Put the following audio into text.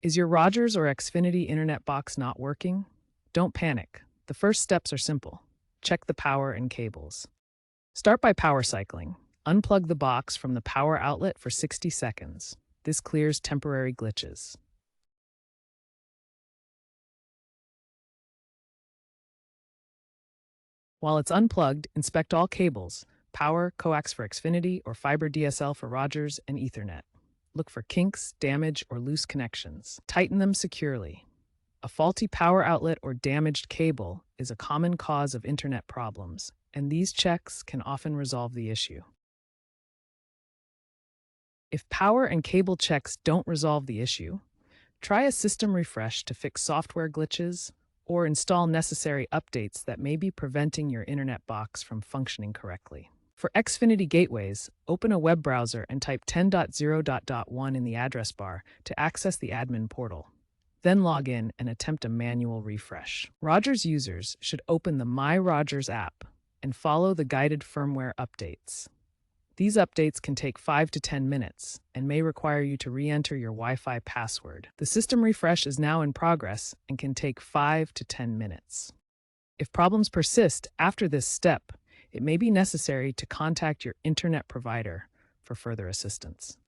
Is your Rogers or Xfinity internet box not working? Don't panic. The first steps are simple. Check the power and cables. Start by power cycling. Unplug the box from the power outlet for 60 seconds. This clears temporary glitches. While it's unplugged, inspect all cables: power, coax for Xfinity, or fiber DSL for Rogers, and Ethernet. Look for kinks, damage, or loose connections. Tighten them securely. A faulty power outlet or damaged cable is a common cause of internet problems, and these checks can often resolve the issue. If power and cable checks don't resolve the issue, try a system refresh to fix software glitches or install necessary updates that may be preventing your internet box from functioning correctly. For Xfinity gateways, open a web browser and type 10.0.1 in the address bar to access the admin portal. Then log in and attempt a manual refresh. Rogers users should open the My Rogers app and follow the guided firmware updates. These updates can take 5 to 10 minutes and may require you to re-enter your Wi-Fi password. The system refresh is now in progress and can take 5 to 10 minutes. If problems persist after this step, it may be necessary to contact your internet provider for further assistance.